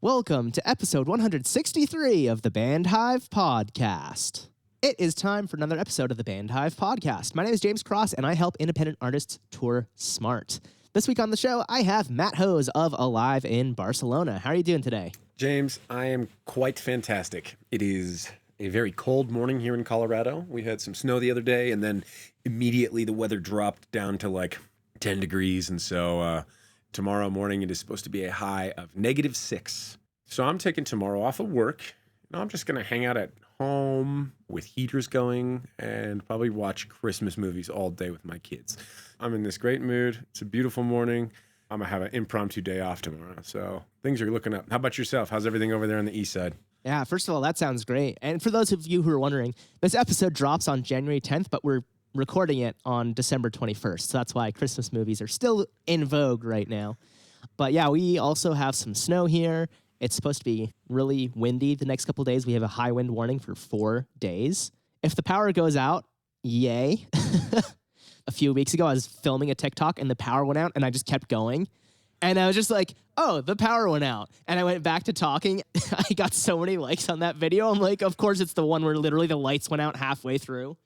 Welcome to episode 163 of the Band Hive Podcast. It is time for another episode of the Band Hive Podcast. My name is James Cross, and I help independent artists tour smart. This week on the show, I have Matt Hose of Alive in Barcelona. How are you doing today? James, I am quite fantastic. It is a very cold morning here in Colorado. We had some snow the other day, and then immediately the weather dropped down to like 10 degrees, and so tomorrow morning it is supposed to be a high of -6. So I'm taking tomorrow off of work. I'm just going to hang out at home with heaters going and probably watch Christmas movies all day with my kids. I'm in this great mood. It's a beautiful morning. I'm going to have an impromptu day off tomorrow. So things are looking up. How about yourself? How's everything over there on the east side? Yeah, first of all, that sounds great. And for those of you who are wondering, this episode drops on January 10th, but we're recording it on December 21st. So that's why Christmas movies are still in vogue right now. But yeah, we also have some snow here. It's supposed to be really windy the next couple of days. We have a high wind warning for 4 days. If the power goes out, yay. A few weeks ago, I was filming a TikTok and the power went out and I just kept going. And I was just like, oh, the power went out. And I went back to talking. I got so many likes on that video. I'm like, of course, it's the one where literally the lights went out halfway through.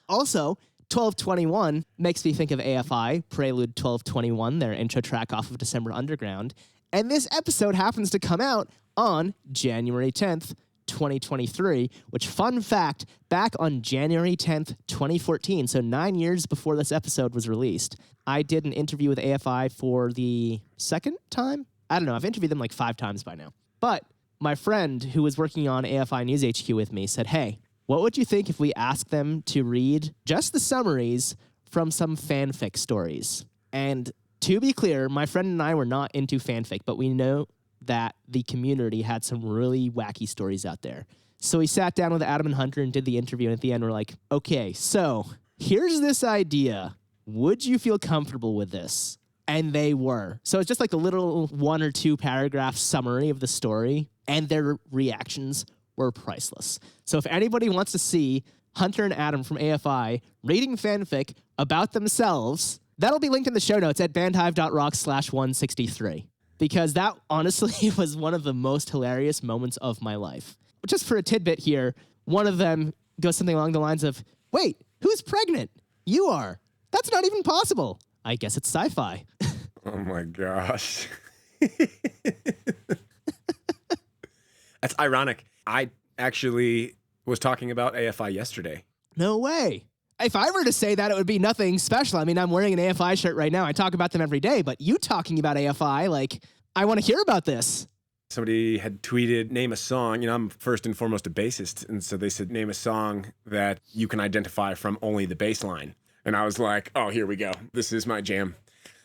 Also, 1221 makes me think of AFI, Prelude 1221, their intro track off of December Underground. And this episode happens to come out on January 10th, 2023, which, fun fact, back on January 10th, 2014, so 9 years before this episode was released, I did an interview with AFI for the second time? I don't know, I've interviewed them like 5 times by now. But my friend who was working on AFI News HQ with me said, hey, what would you think if we asked them to read just the summaries from some fanfic stories? And to be clear, my friend and I were not into fanfic, but we know that the community had some really wacky stories out there. So we sat down with Adam and Hunter and did the interview, and at the end we're like, okay, so here's this idea. Would you feel comfortable with this? And they were. So it's just like a little 1 or 2 paragraph summary of the story, and their reactions were priceless. So if anybody wants to see Hunter and Adam from AFI reading fanfic about themselves, that'll be linked in the show notes at bandhive.rocks/163. Because that honestly was one of the most hilarious moments of my life. Just for a tidbit here, one of them goes something along the lines of, wait, who's pregnant? You are. That's not even possible. I guess it's sci-fi. Oh my gosh. That's ironic. I actually was talking about AFI yesterday. No way. If I were to say that, it would be nothing special. I mean, I'm wearing an AFI shirt right now. I talk about them every day, but you talking about AFI, like, I want to hear about this. Somebody had tweeted, name a song. You know, I'm first and foremost a bassist. And so they said, name a song that you can identify from only the bass line. And I was like, oh, here we go. This is my jam.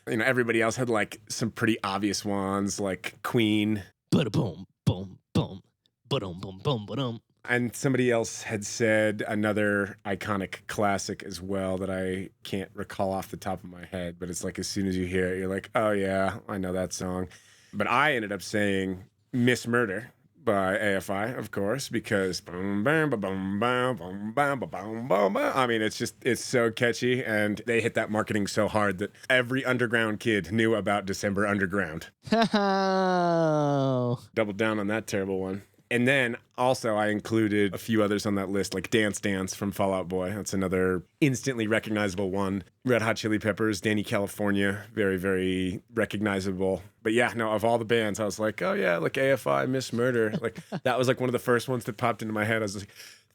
You know, everybody else had like some pretty obvious ones like Queen. Ba-da-boom, boom, boom. Ba-dum, boom, boom, ba-dum. And somebody else had said another iconic classic as well that I can't recall off the top of my head, but it's like as soon as you hear it, you're like, oh yeah, I know that song. But I ended up saying Miss Murder by AFI, of course, because boom, bam, ba, boom, bam, boom, bam, ba, boom, boom, bam. I mean, it's so catchy, and they hit that marketing so hard that every underground kid knew about December Underground. Oh. Double down on that terrible one. And then also I included a few others on that list, like Dance Dance from Fall Out Boy. That's another instantly recognizable one. Red Hot Chili Peppers, Danny California, very, very recognizable. But yeah, no, of all the bands, I was like, oh yeah, like AFI, Miss Murder. Like that was like one of the first ones that popped into my head. I was like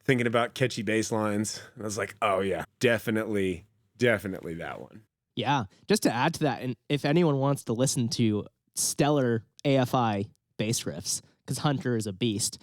thinking about catchy bass lines. And I was like, oh yeah, definitely that one. Yeah, just to add to that, and if anyone wants to listen to stellar AFI bass riffs, because Hunter is a beast,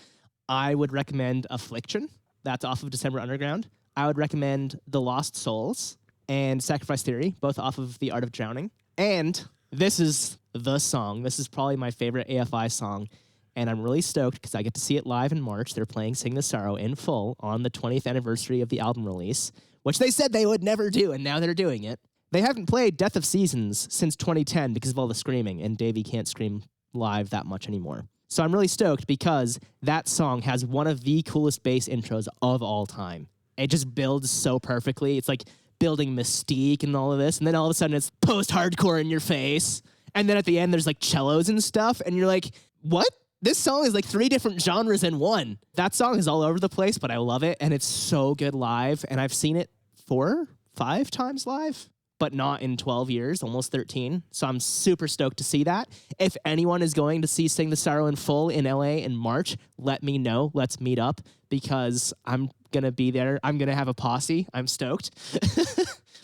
I would recommend Affliction. That's off of December Underground. I would recommend The Lost Souls and Sacrifice Theory, both off of The Art of Drowning. And this is the song. This is probably my favorite AFI song, and I'm really stoked because I get to see it live in March. They're playing Sing the Sorrow in full on the 20th anniversary of the album release, which they said they would never do, and now they're doing it. They haven't played Death of Seasons since 2010 because of all the screaming, and Davey can't scream live that much anymore. So I'm really stoked because that song has one of the coolest bass intros of all time. It just builds so perfectly. It's like building mystique and all of this, and then all of a sudden it's post-hardcore in your face. And then at the end, there's like cellos and stuff, and you're like, What? This song is like 3 different genres in one. That song is all over the place, but I love it, and it's so good live, and I've seen it 4, 5 times live, but not in 12 years, almost 13. So I'm super stoked to see that. If anyone is going to see Sing the Sorrow in full in LA in March, let me know. Let's meet up because I'm going to be there. I'm going to have a posse. I'm stoked.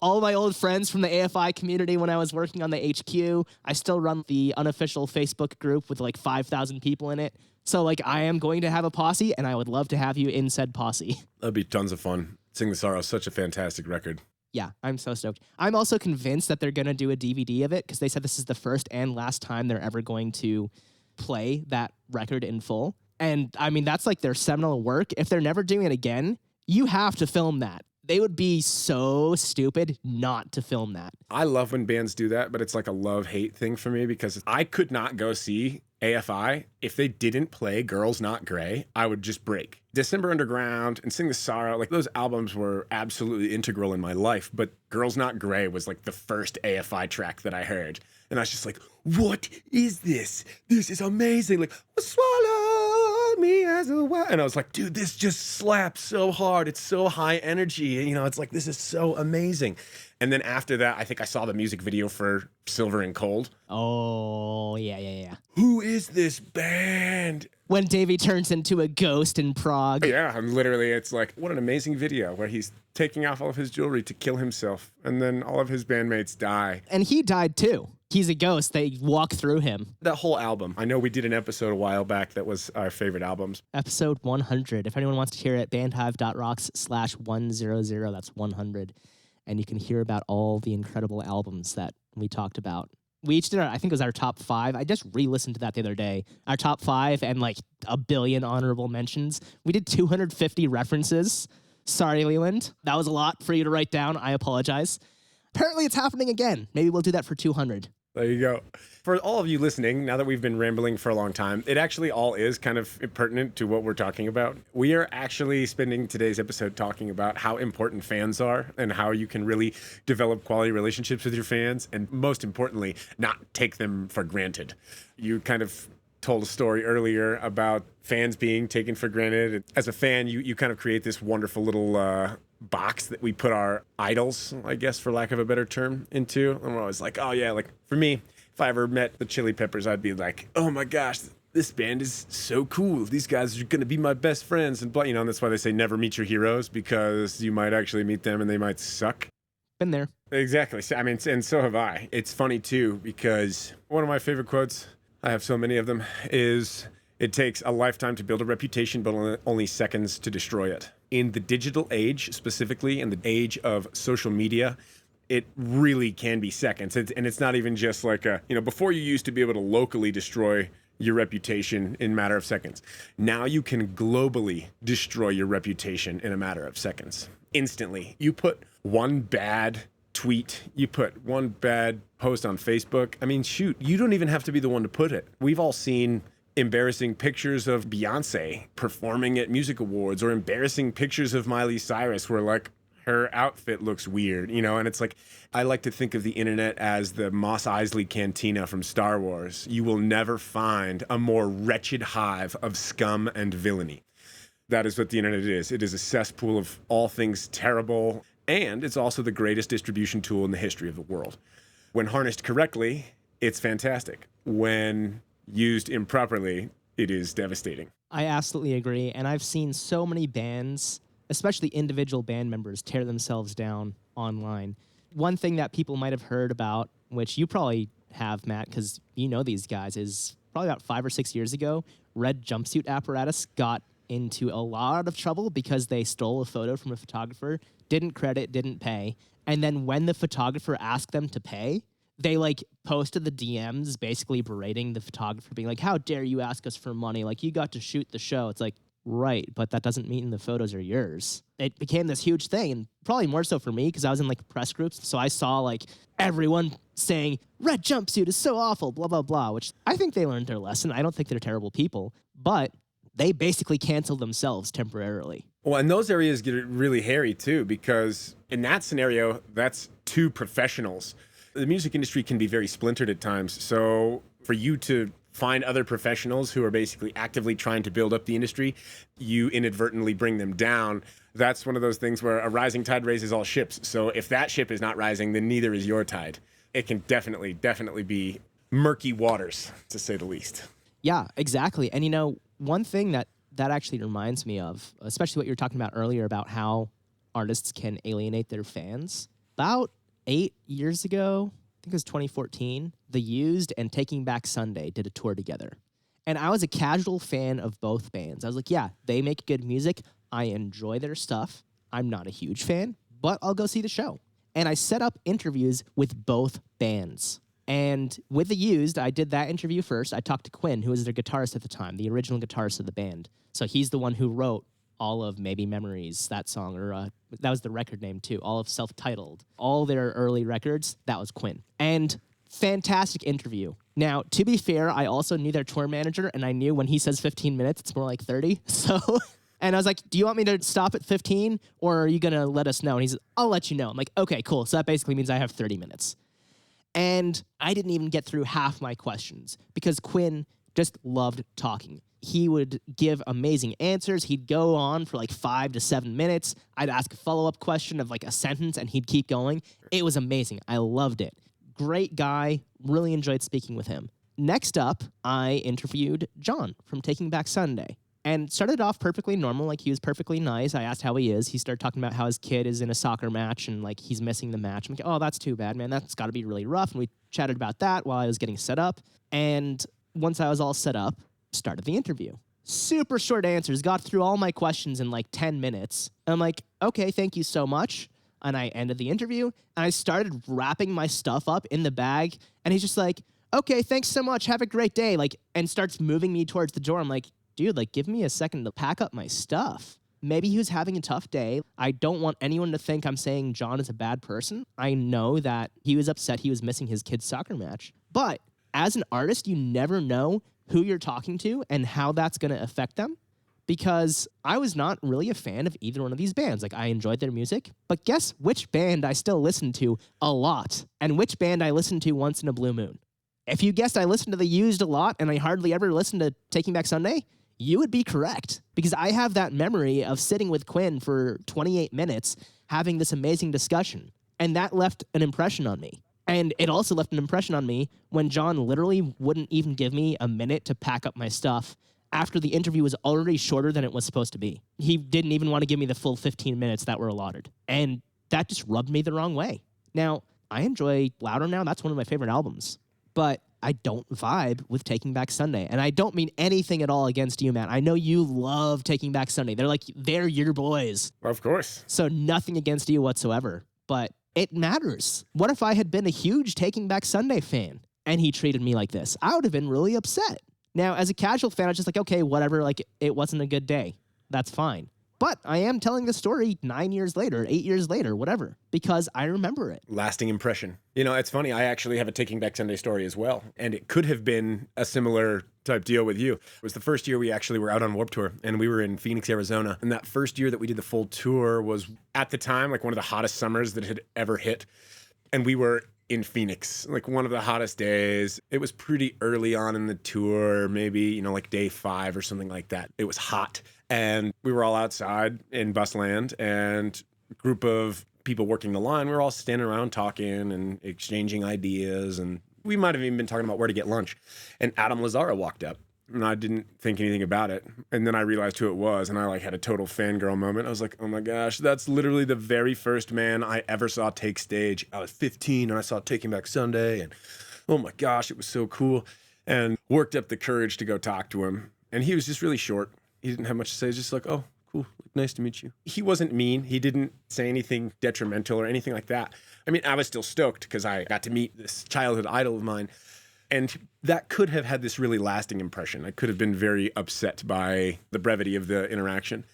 All my old friends from the AFI community when I was working on the HQ. I still run the unofficial Facebook group with like 5,000 people in it. So like I am going to have a posse, and I would love to have you in said posse. That'd be tons of fun. Sing the Sorrow is such a fantastic record. Yeah, I'm so stoked. I'm also convinced that they're going to do a DVD of it because they said this is the first and last time they're ever going to play that record in full. And I mean, that's like their seminal work. If they're never doing it again, you have to film that. They would be so stupid not to film that. I love when bands do that, but it's like a love-hate thing for me because I could not go see AFI if they didn't play Girls Not Grey. I would just break. December Underground and Sing the Sorrow, like those albums were absolutely integral in my life, but Girls Not Grey was like the first AFI track that I heard. And I was just like, what is this? This is amazing. Like, swallow me as a well. And I was like, dude, this just slaps so hard. It's so high energy. And, you know, it's like, this is so amazing. And then after that, I think I saw the music video for Silver and Cold. Oh, yeah. Who is this band? When Davey turns into a ghost in Prague. Yeah, I'm literally, it's like, what an amazing video where he's taking off all of his jewelry to kill himself. And then all of his bandmates die. And he died too. He's a ghost. They walk through him. That whole album. I know we did an episode a while back that was our favorite albums. Episode 100. If anyone wants to hear it, bandhive.rocks/100. That's 100. And you can hear about all the incredible albums that we talked about. We each did I think it was our top 5. I just re-listened to that the other day. Our top 5 and like a billion honorable mentions. We did 250 references. Sorry, Leland. That was a lot for you to write down. I apologize. Apparently it's happening again. Maybe we'll do that for 200. There you go. For all of you listening, now that we've been rambling for a long time, it actually all is kind of pertinent to what we're talking about. We are actually spending today's episode talking about how important fans are and how you can really develop quality relationships with your fans and, most importantly, not take them for granted. You kind of told a story earlier about fans being taken for granted. As a fan, you kind of create this wonderful little box that we put our idols, I guess, for lack of a better term, into. And we're always like, oh yeah, like for me, if I ever met the Chili Peppers, I'd be like, oh my gosh, this band is so cool. These guys are going to be my best friends. And, you know, and that's why they say never meet your heroes, because you might actually meet them and they might suck. Been there. Exactly. I mean, and so have I. It's funny too, because one of my favorite quotes, I have so many of them, is it takes a lifetime to build a reputation, but only seconds to destroy it. In the digital age, specifically in the age of social media, it really can be seconds. And it's not even just like before you used to be able to locally destroy your reputation in a matter of seconds. Now you can globally destroy your reputation in a matter of seconds. Instantly. You put one bad tweet, you put one bad post on Facebook. I mean, shoot, you don't even have to be the one to put it. We've all seen embarrassing pictures of Beyonce performing at music awards, or embarrassing pictures of Miley Cyrus where like her outfit looks weird, you know. And it's like, I like to think of the internet as the Mos Eisley Cantina from Star Wars. You will never find a more wretched hive of scum and villainy. That is what the internet is. It is a cesspool of all things terrible, and it's also the greatest distribution tool in the history of the world. When harnessed correctly, it's fantastic. When used improperly, it is devastating. I absolutely agree. And I've seen so many bands, especially individual band members, tear themselves down online. One thing that people might have heard about, which you probably have, Matt, because you know these guys, is probably about 5 or 6 years ago, Red Jumpsuit Apparatus got into a lot of trouble because they stole a photo from a photographer, didn't credit, didn't pay. And then when the photographer asked them to pay, they like posted the DMs basically berating the photographer, being like, how dare you ask us for money? Like, you got to shoot the show. It's like, right, but that doesn't mean the photos are yours. It became this huge thing, and probably more so for me because I was in like press groups. So I saw like everyone saying, Red Jumpsuit is so awful, blah, blah, blah, which I think they learned their lesson. I don't think they're terrible people, but they basically canceled themselves temporarily. Well, and those areas get really hairy too, because in that scenario, that's two professionals. The music industry can be very splintered at times. So for you to find other professionals who are basically actively trying to build up the industry, you inadvertently bring them down. That's one of those things where a rising tide raises all ships. So if that ship is not rising, then neither is your tide. It can definitely be murky waters, to say the least. Yeah, exactly. And one thing that actually reminds me of, especially what you were talking about earlier about how artists can alienate their fans. About 8 years ago, I think it was 2014, The Used and Taking Back Sunday did a tour together. And I was a casual fan of both bands. I was like, yeah, they make good music. I enjoy their stuff. I'm not a huge fan, but I'll go see the show. And I set up interviews with both bands. And with The Used, I did that interview first. I talked to Quinn, who was their guitarist at the time, the original guitarist of the band. So he's the one who wrote all of Maybe Memories, that song, or that was the record name too, all of Self-Titled. All their early records, that was Quinn. And fantastic interview. Now, to be fair, I also knew their tour manager, and I knew when he says 15 minutes, it's more like 30. So, and I was like, do you want me to stop at 15, or are you going to let us know? And he's, I'll let you know. I'm like, okay, cool. So that basically means I have 30 minutes. And I didn't even get through half my questions because Quinn just loved talking. He would give amazing answers. He'd go on for like 5 to 7 minutes. I'd ask a follow-up question of like a sentence, and he'd keep going. It was amazing. I loved it. Great guy. Really enjoyed speaking with him. Next up, I interviewed John from Taking Back Sunday. And started off perfectly normal, like he was perfectly nice. I asked how he is. He started talking about how his kid is in a soccer match and like he's missing the match. I'm like, oh, that's too bad, man. That's got to be really rough. And we chatted about that while I was getting set up. And once I was all set up, started the interview. Super short answers. Got through all my questions in like 10 minutes. And I'm like, okay, thank you so much. And I ended the interview. And I started wrapping my stuff up in the bag. And he's just like, okay, thanks so much. Have a great day. Like, and starts moving me towards the door. I'm like, dude, like, give me a second to pack up my stuff. Maybe he was having a tough day. I don't want anyone to think I'm saying John is a bad person. I know that he was upset he was missing his kid's soccer match. But as an artist, you never know who you're talking to and how that's going to affect them. Because I was not really a fan of either one of these bands. Like, I enjoyed their music. But guess which band I still listen to a lot and which band I listen to once in a blue moon? If you guessed I listened to The Used a lot and I hardly ever listened to Taking Back Sunday, you would be correct, because I have that memory of sitting with Quinn for 28 minutes having this amazing discussion, and that left an impression on me. And it also left an impression on me when John literally wouldn't even give me a minute to pack up my stuff after the interview was already shorter than it was supposed to be. He didn't even want to give me the full 15 minutes that were allotted, and that just rubbed me the wrong way. Now, I enjoy Louder Now. That's one of my favorite albums, but I don't vibe with Taking Back Sunday. And I don't mean anything at all against you, Matt. I know you love Taking Back Sunday. They're your boys. Of course. So nothing against you whatsoever. But it matters. What if I had been a huge Taking Back Sunday fan and he treated me like this? I would have been really upset. Now, as a casual fan, I was just like, okay, whatever. Like, it wasn't a good day. That's fine. But I am telling the story 9 years later, 8 years later, whatever, because I remember it. Lasting impression. You know, it's funny. I actually have a Taking Back Sunday story as well. And it could have been a similar type deal with you. It was the first year we actually were out on Warped Tour, and we were in Phoenix, Arizona. And that first year that we did the full tour was, at the time, like one of the hottest summers that had ever hit. And we were in Phoenix, like one of the hottest days. It was pretty early on in the tour, maybe, you know, like day 5 or something like that. It was hot. And we were all outside in Busland, and a group of people working the line, we were all standing around talking and exchanging ideas. And we might have even been talking about where to get lunch. And Adam Lazzara walked up, and I didn't think anything about it. And then I realized who it was, and I like had a total fangirl moment. I was like, oh my gosh, that's literally the very first man I ever saw take stage. I was 15 and I saw Taking Back Sunday, and oh my gosh, it was so cool. And worked up the courage to go talk to him. And he was just really short. He didn't have much to say. He was just like, oh, cool. Nice to meet you. He wasn't mean. He didn't say anything detrimental or anything like that. I mean, I was still stoked because I got to meet this childhood idol of mine. And that could have had this really lasting impression. I could have been very upset by the brevity of the interaction.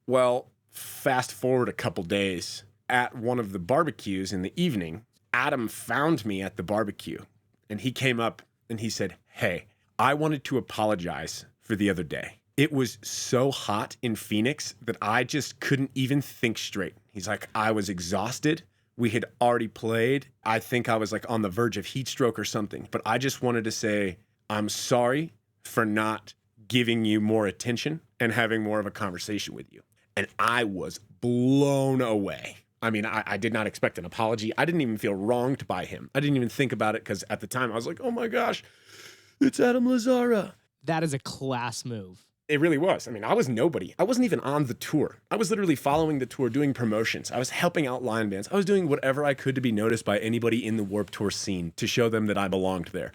Well, fast forward a couple days. At one of the barbecues in the evening, Adam found me at the barbecue. And he came up and he said, hey, I wanted to apologize for the other day. It was so hot in Phoenix that I just couldn't even think straight. He's like, I was exhausted. We had already played. I think I was like on the verge of heat stroke or something. But I just wanted to say, I'm sorry for not giving you more attention and having more of a conversation with you. And I was blown away. I mean, I did not expect an apology. I didn't even feel wronged by him. I didn't even think about it because at the time I was like, oh my gosh, it's Adam Lazzara. That is a class move. It really was. I mean, I was nobody. I wasn't even on the tour. I was literally following the tour, doing promotions. I was helping out line bands. I was doing whatever I could to be noticed by anybody in the Warped Tour scene to show them that I belonged there.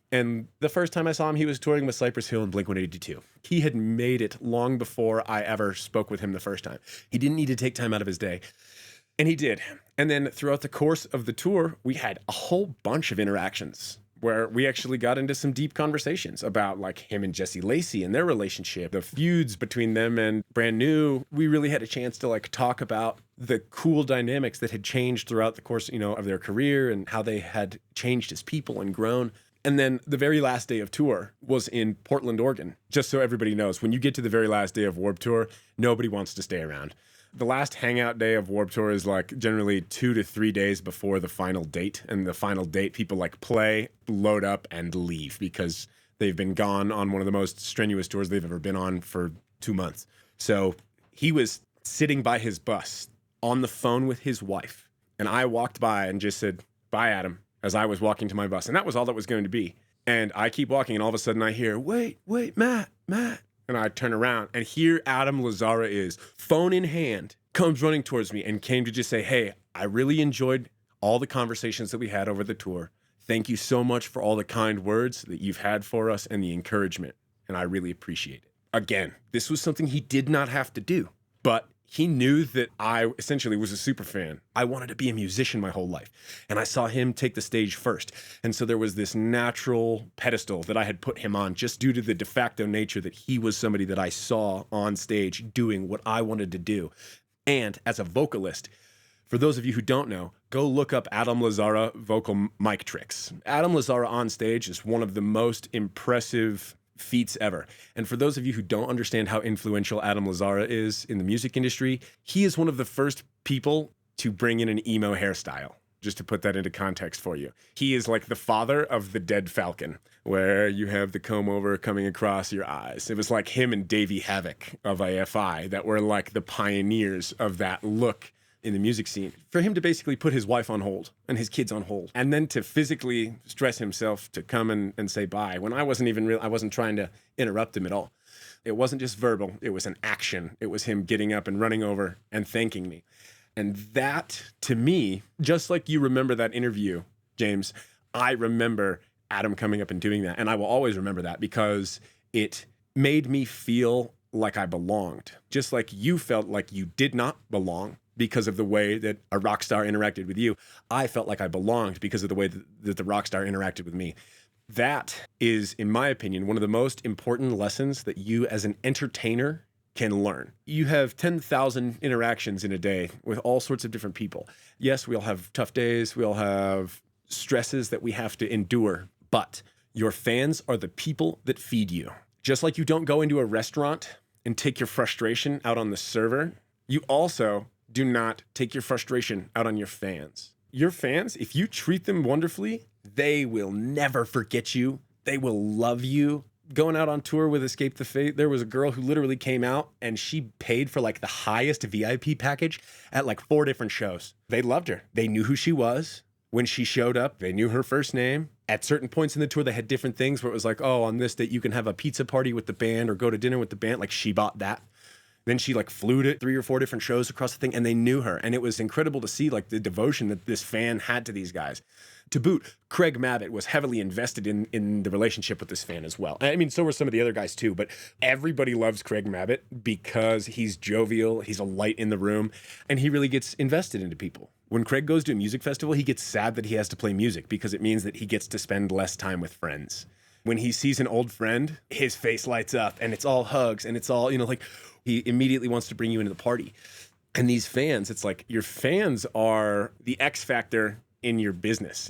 And the first time I saw him, he was touring with Cypress Hill and Blink-182. He had made it long before I ever spoke with him the first time. He didn't need to take time out of his day. And he did. And then throughout the course of the tour, we had a whole bunch of interactions where we actually got into some deep conversations about like him and Jesse Lacey and their relationship, the feuds between them and Brand New. We really had a chance to like talk about the cool dynamics that had changed throughout the course, of their career and how they had changed as people and grown. And then the very last day of tour was in Portland, Oregon. Just so everybody knows, when you get to the very last day of Warped Tour, nobody wants to stay around. The last hangout day of Warped Tour is like generally 2 to 3 days before the final date. And the final date, people like play, load up, and leave because they've been gone on one of the most strenuous tours they've ever been on for 2 months. So he was sitting by his bus on the phone with his wife. And I walked by and just said, bye, Adam, as I was walking to my bus. And that was all that was going to be. And I keep walking, and all of a sudden I hear, wait, Matt. And I turn around, and here Adam Lazzara is, phone in hand, comes running towards me and came to just say, hey, I really enjoyed all the conversations that we had over the tour. Thank you so much for all the kind words that you've had for us and the encouragement. And I really appreciate it. Again, this was something he did not have to do, but he knew that I essentially was a super fan. I wanted to be a musician my whole life. And I saw him take the stage first. And so there was this natural pedestal that I had put him on just due to the de facto nature that he was somebody that I saw on stage doing what I wanted to do. And as a vocalist, for those of you who don't know, go look up Adam Lazzara vocal mic tricks. Adam Lazzara on stage is one of the most impressive feats ever. And for those of you who don't understand how influential Adam Lazzara is in the music industry, he is one of the first people to bring in an emo hairstyle, just to put that into context for you. He is like the father of the Dead Falcon, where you have the comb over coming across your eyes. It was like him and Davey Havoc of AFI that were like the pioneers of that look in the music scene. For him to basically put his wife on hold and his kids on hold, and then to physically stress himself to come and say bye, when I wasn't trying to interrupt him at all. It wasn't just verbal, it was an action. It was him getting up and running over and thanking me. And that, to me, just like you remember that interview, James, I remember Adam coming up and doing that. And I will always remember that because it made me feel like I belonged, just like you felt like you did not belong because of the way that a rock star interacted with you. I felt like I belonged because of the way that the rock star interacted with me. That is, in my opinion, one of the most important lessons that you as an entertainer can learn. You have 10,000 interactions in a day with all sorts of different people. Yes, we all have tough days. We all have stresses that we have to endure, but your fans are the people that feed you. Just like you don't go into a restaurant and take your frustration out on the server, you also do not take your frustration out on your fans. Your fans, if you treat them wonderfully, they will never forget you. They will love you. Going out on tour with Escape the Fate, there was a girl who literally came out and she paid for like the highest VIP package at like 4 different shows. They loved her. They knew who she was. When she showed up, they knew her first name. At certain points in the tour, they had different things where it was like, oh, on this date, you can have a pizza party with the band or go to dinner with the band. Like she bought that. Then she like flew to 3 or 4 different shows across the thing and they knew her. And it was incredible to see like the devotion that this fan had to these guys. To boot, Craig Mabbitt was heavily invested in the relationship with this fan as well. I mean, so were some of the other guys too, but everybody loves Craig Mabbitt because he's jovial, he's a light in the room, and he really gets invested into people. When Craig goes to a music festival, he gets sad that he has to play music because it means that he gets to spend less time with friends. When he sees an old friend, his face lights up and it's all hugs and it's all, like he immediately wants to bring you into the party. And these fans, it's like your fans are the X factor in your business.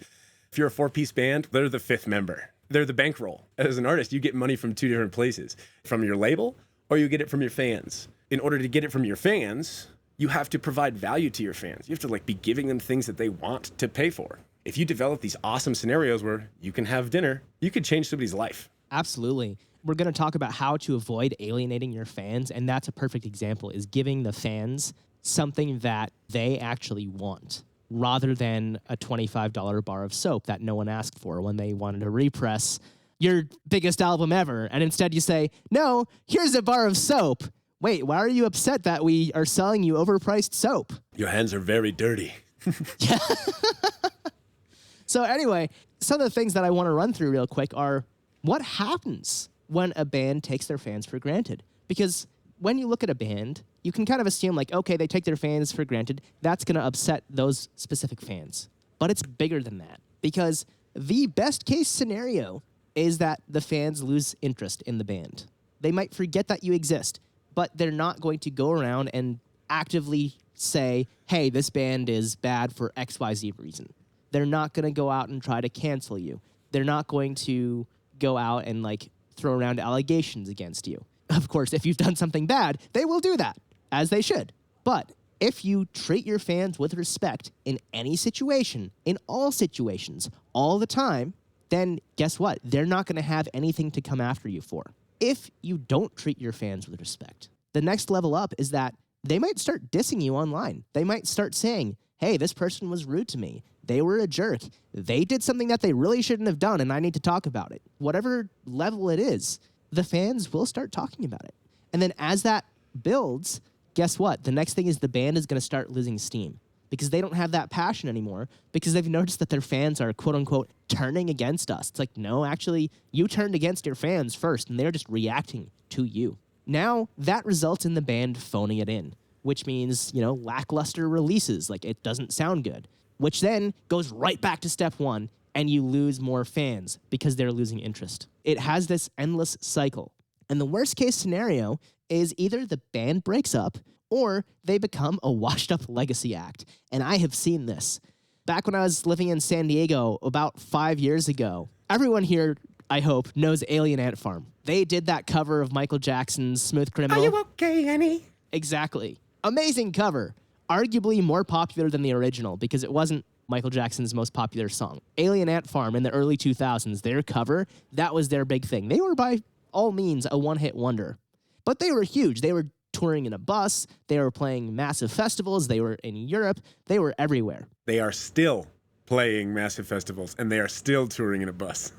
If you're a 4-piece band, they're the 5th member. They're the bankroll. As an artist, you get money from 2 different places, from your label or you get it from your fans. In order to get it from your fans, you have to provide value to your fans. You have to like be giving them things that they want to pay for. if you develop these awesome scenarios where you can have dinner, you could change somebody's life. Absolutely. We're going to talk about how to avoid alienating your fans, and that's a perfect example, is giving the fans something that they actually want, rather than a $25 bar of soap that no one asked for when they wanted to repress your biggest album ever. And instead you say, no, here's a bar of soap. Wait, why are you upset that we are selling you overpriced soap? Your hands are very dirty. So anyway, some of the things that I want to run through real quick are what happens when a band takes their fans for granted. Because when you look at a band, you can kind of assume like, okay, they take their fans for granted. That's going to upset those specific fans. But it's bigger than that, because the best case scenario is that the fans lose interest in the band. They might forget that you exist, but they're not going to go around and actively say, hey, this band is bad for XYZ reason. They're not going to go out and try to cancel you. They're not going to go out and like throw around allegations against you. Of course, if you've done something bad, they will do that, as they should. But if you treat your fans with respect in any situation, in all situations, all the time, then guess what? They're not going to have anything to come after you for. If you don't treat your fans with respect, the next level up is that they might start dissing you online. They might start saying, hey, this person was rude to me. They were a jerk. They did something that they really shouldn't have done, and I need to talk about it. Whatever level it is, the fans will start talking about it. And then as that builds, guess what? The next thing is the band is going to start losing steam because they don't have that passion anymore, because they've noticed that their fans are, quote unquote, turning against us. It's like, no, actually, you turned against your fans first, and they're just reacting to you. Now, that results in the band phoning it in, which means, lackluster releases, like it doesn't sound good, which then goes right back to step one, and you lose more fans because they're losing interest. It has this endless cycle. And the worst case scenario is either the band breaks up or they become a washed up legacy act. And I have seen this. Back when I was living in San Diego about 5 years ago, everyone here, I hope, knows Alien Ant Farm. They did that cover of Michael Jackson's Smooth Criminal. Are you okay, Annie? Exactly. Amazing cover. Arguably more popular than the original because it wasn't Michael Jackson's most popular song. Alien Ant Farm in the early 2000s, their cover, that was their big thing. They were by all means a one-hit wonder. But they were huge. They were touring in a bus. They were playing massive festivals. They were in Europe. They were everywhere. They are still playing massive festivals, and they are still touring in a bus.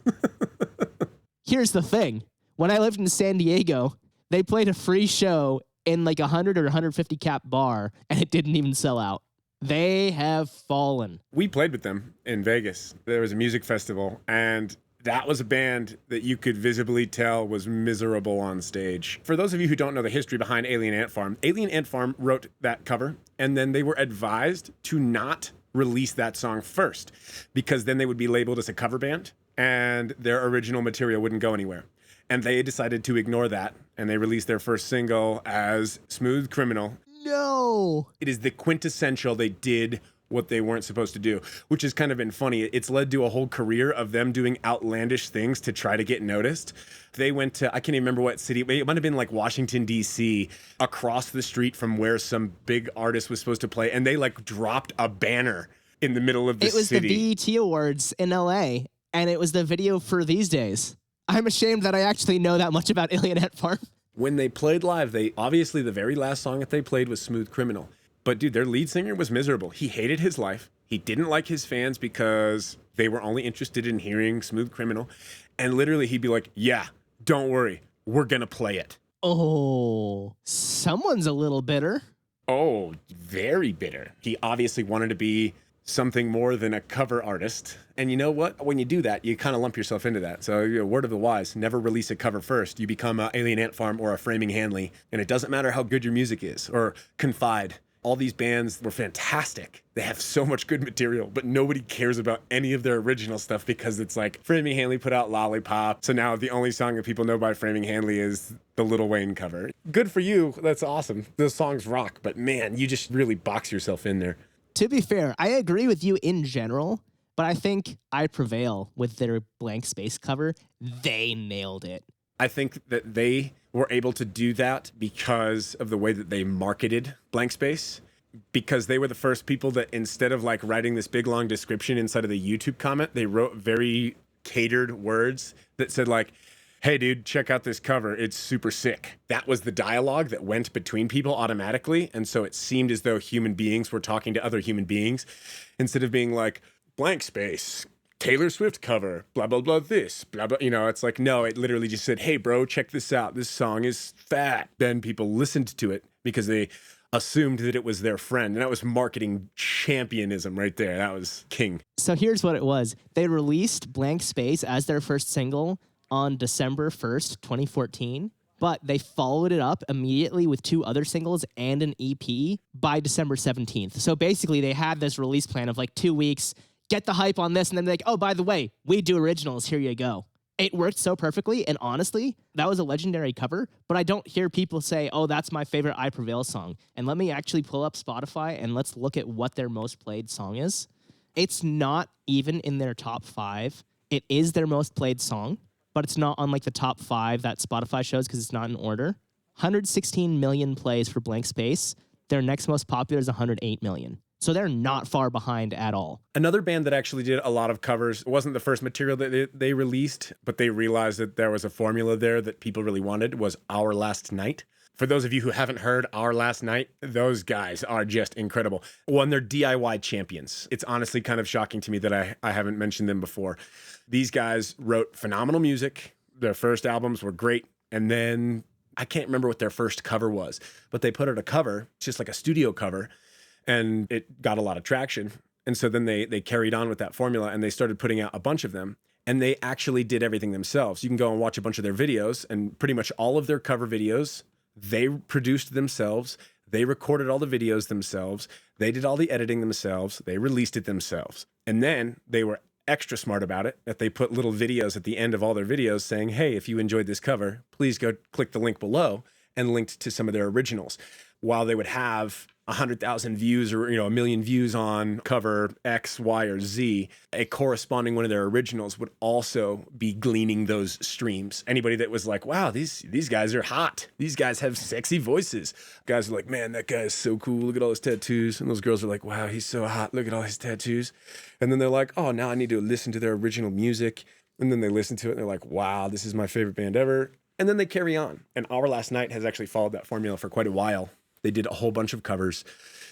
Here's the thing. When I lived in San Diego, they played a free show in like 100 or 150 cap bar, and it didn't even sell out. They have fallen. We played with them in Vegas. There was a music festival, and that was a band that you could visibly tell was miserable on stage. For those of you who don't know the history behind Alien Ant Farm wrote that cover, and then they were advised to not release that song first, because then they would be labeled as a cover band, and their original material wouldn't go anywhere. And they decided to ignore that, and they released their first single as Smooth Criminal. No! It is the quintessential they did what they weren't supposed to do, which has kind of been funny. It's led to a whole career of them doing outlandish things to try to get noticed. They went to, I can't even remember what city, it might have been like Washington, D.C., across the street from where some big artist was supposed to play, and they like dropped a banner in the middle of the city. It was the BET Awards in L.A., and it was the video for These Days. I'm ashamed that I actually know that much about Alien Ant Farm. When they played live, obviously the very last song that they played was Smooth Criminal. But dude, their lead singer was miserable. He hated his life. He didn't like his fans because they were only interested in hearing Smooth Criminal. And literally he'd be like, yeah, don't worry, we're gonna play it. Oh, someone's a little bitter. Oh, very bitter. He obviously wanted to be something more than a cover artist. And you know what? When you do that, you kind of lump yourself into that. So, word of the wise, never release a cover first. You become a Alien Ant Farm or a Framing Hanley, and it doesn't matter how good your music is, or Confide. All these bands were fantastic. They have so much good material, but nobody cares about any of their original stuff because it's like Framing Hanley put out Lollipop. So now the only song that people know by Framing Hanley is the Lil Wayne cover. Good for you. That's awesome. Those songs rock, but man, you just really box yourself in there. To be fair, I agree with you in general, but I think I prevail with their Blank Space cover. They nailed it. I think that they were able to do that because of the way that they marketed Blank Space. because they were the first people that, instead of like writing this big long description inside of the YouTube comment, they wrote very catered words that said like, hey dude, check out this cover, it's super sick. That was the dialogue that went between people automatically. And so it seemed as though human beings were talking to other human beings instead of being like, blank space, Taylor Swift cover, blah, blah, blah, this, blah, blah. It's like, no, it literally just said, hey bro, check this out, this song is fat. Then people listened to it because they assumed that it was their friend. And that was marketing championism right there. That was king. So here's what it was. They released Blank Space as their first single on December 1st, 2014, but they followed it up immediately with 2 other singles and an EP by December 17th. So basically they had this release plan of like 2 weeks, get the hype on this, and then they're like, oh, by the way, we do originals, here you go. It worked so perfectly, and honestly, that was a legendary cover, but I don't hear people say, oh, that's my favorite I Prevail song. And let me actually pull up Spotify and let's look at what their most played song is. It's not even in their top 5. It is their most played song, but it's not on like the top 5 that Spotify shows because it's not in order. 116 million plays for Blank Space. Their next most popular is 108 million. So they're not far behind at all. Another band that actually did a lot of covers, it wasn't the first material that they released, but they realized that there was a formula there that people really wanted, was Our Last Night. For those of you who haven't heard Our Last Night, those guys are just incredible. One, they're DIY champions. It's honestly kind of shocking to me that I haven't mentioned them before. These guys wrote phenomenal music. Their first albums were great. And then I can't remember what their first cover was, but they put out a cover, just like a studio cover, and it got a lot of traction. And so then they carried on with that formula and they started putting out a bunch of them. And they actually did everything themselves. You can go and watch a bunch of their videos, and pretty much all of their cover videos, they produced themselves. They recorded all the videos themselves. They did all the editing themselves. They released it themselves. And then they were extra smart about it, that they put little videos at the end of all their videos saying, hey, if you enjoyed this cover, please go click the link below, and linked to some of their originals. While they would have 100,000 views or, 1 million views on cover X, Y, or Z, a corresponding one of their originals would also be gleaning those streams. Anybody that was like, wow, these guys are hot. These guys have sexy voices. Guys are like, man, that guy is so cool. Look at all his tattoos. And those girls are like, wow, he's so hot. Look at all his tattoos. And then they're like, oh, now I need to listen to their original music. And then they listen to it and they're like, wow, this is my favorite band ever. And then they carry on. And Our Last Night has actually followed that formula for quite a while. They did a whole bunch of covers.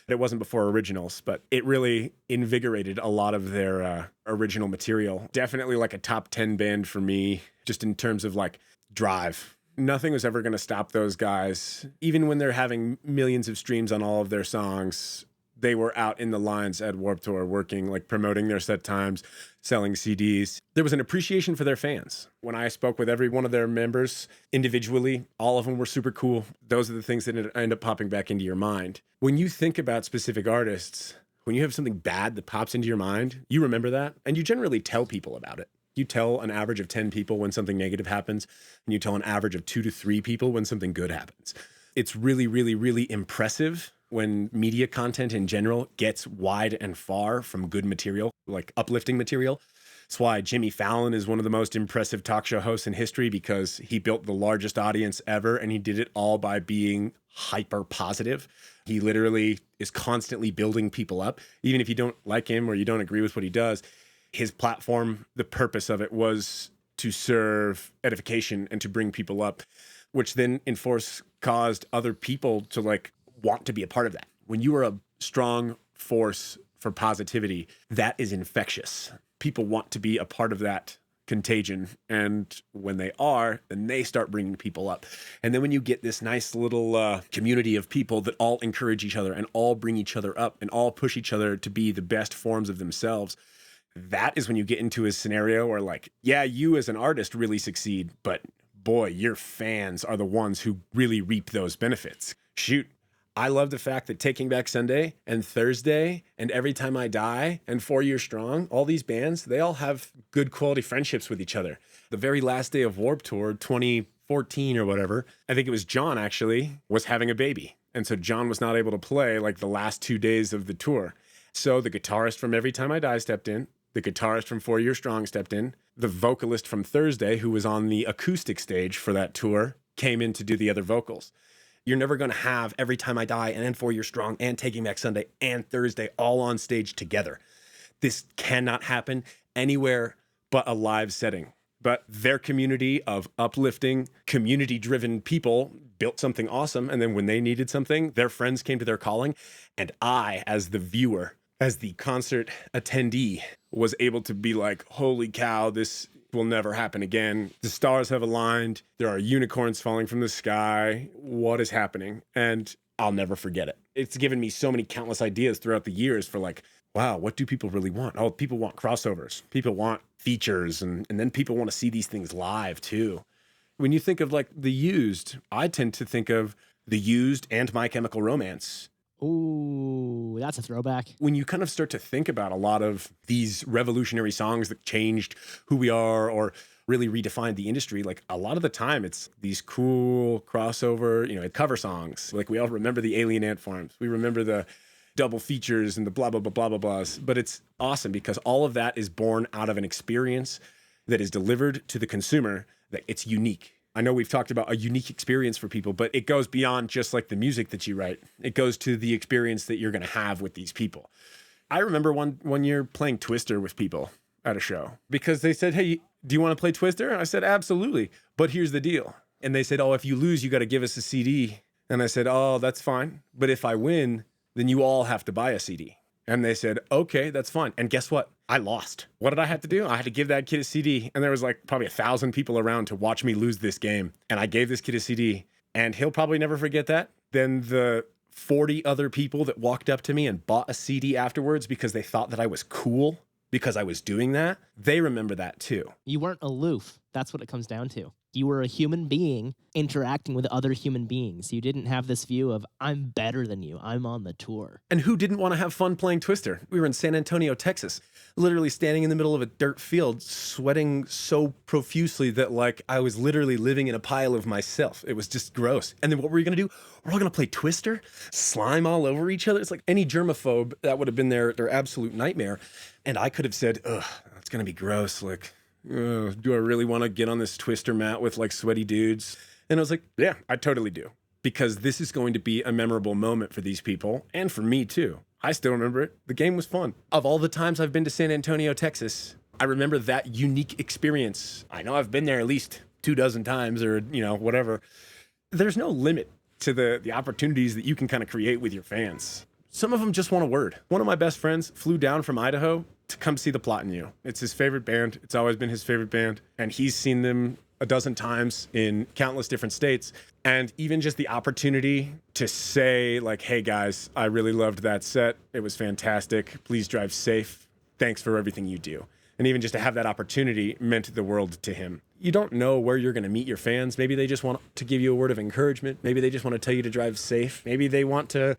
It wasn't before originals, but it really invigorated a lot of their original material. Definitely like a top 10 band for me, just in terms of like drive. Nothing was ever going to stop those guys. Even when they're having millions of streams on all of their songs, they were out in the lines at Warped Tour working, like promoting their set times, selling CDs. There was an appreciation for their fans. When I spoke with every one of their members individually, all of them were super cool. Those are the things that end up popping back into your mind. When you think about specific artists, when you have something bad that pops into your mind, you remember that, and you generally tell people about it. You tell an average of 10 people when something negative happens, and you tell an average of 2 to 3 people when something good happens. It's really, really, really impressive when media content in general gets wide and far from good material, like uplifting material. That's why Jimmy Fallon is one of the most impressive talk show hosts in history, because he built the largest audience ever, and he did it all by being hyper positive. He literally is constantly building people up. Even if you don't like him or you don't agree with what he does, his platform, the purpose of it was to serve edification and to bring people up, which then caused other people to like want to be a part of that. When you are a strong force for positivity, that is infectious. People want to be a part of that contagion. And when they are, then they start bringing people up. And then when you get this nice little community of people that all encourage each other and all bring each other up and all push each other to be the best forms of themselves, that is when you get into a scenario where like, yeah, you as an artist really succeed, but boy, your fans are the ones who really reap those benefits. Shoot. I love the fact that Taking Back Sunday and Thursday and Every Time I Die and 4 Years Strong, all these bands, they all have good quality friendships with each other. The very last day of Warped Tour, 2014 or whatever, I think it was John actually, was having a baby. And so John was not able to play like the last 2 days of the tour. So the guitarist from Every Time I Die stepped in. The guitarist from 4 Years Strong stepped in. The vocalist from Thursday, who was on the acoustic stage for that tour, came in to do the other vocals. You're never going to have Every Time I Die and For You're Strong and Taking Back Sunday and Thursday all on stage together. This cannot happen anywhere but a live setting. But their community of uplifting, community-driven people built something awesome. And then when they needed something, their friends came to their calling. And I, as the viewer, as the concert attendee, was able to be like, holy cow, this will never happen again. The stars have aligned. There are unicorns falling from the sky. What is happening? And I'll never forget it. It's given me so many countless ideas throughout the years for like, wow, what do people really want? Oh, people want crossovers. People want features. And then people want to see these things live too. When you think of like The Used, I tend to think of The Used and My Chemical Romance. Ooh, that's a throwback. When you kind of start to think about a lot of these revolutionary songs that changed who we are or really redefined the industry, like a lot of the time it's these cool crossover, cover songs. Like we all remember the Alien Ant Farms. We remember the double features and the blah, blah, blah, blah, blah, blahs. But it's awesome because all of that is born out of an experience that is delivered to the consumer, that it's unique. I know we've talked about a unique experience for people, but it goes beyond just like the music that you write. It goes to the experience that you're going to have with these people. I remember one year playing Twister with people at a show because they said, hey, do you want to play Twister? And I said, absolutely. But here's the deal. And they said, oh, if you lose, you got to give us a CD. And I said, oh, that's fine. But if I win, then you all have to buy a CD. And they said, okay, that's fine. And guess what? I lost. What did I have to do? I had to give that kid a CD. And there was like probably 1,000 people around to watch me lose this game. And I gave this kid a CD. And he'll probably never forget that. Then the 40 other people that walked up to me and bought a CD afterwards because they thought that I was cool because I was doing that, they remember that too. You weren't aloof. That's what it comes down to. You were a human being interacting with other human beings. You didn't have this view of, I'm better than you. I'm on the tour. And who didn't want to have fun playing Twister? We were in San Antonio, Texas, literally standing in the middle of a dirt field, sweating so profusely that like I was literally living in a pile of myself. It was just gross. And then what were we going to do? We're all going to play Twister? Slime all over each other? It's like any germaphobe, that would have been their absolute nightmare. And I could have said, ugh, that's going to be gross. Like, do I really want to get on this Twister mat with like sweaty dudes? And I was like, yeah, I totally do. Because this is going to be a memorable moment for these people and for me too. I still remember it. The game was fun. Of all the times I've been to San Antonio, Texas, I remember that unique experience. I know I've been there at least 24 times or, whatever. There's no limit to the opportunities that you can kind of create with your fans. Some of them just want a word. One of my best friends flew down from Idaho to come see The Plot in You. It's his favorite band. It's always been his favorite band. And he's seen them a dozen times in countless different states. And even just the opportunity to say like, hey guys, I really loved that set. It was fantastic. Please drive safe. Thanks for everything you do. And even just to have that opportunity meant the world to him. You don't know where you're going to meet your fans. Maybe they just want to give you a word of encouragement. Maybe they just want to tell you to drive safe. Maybe they want to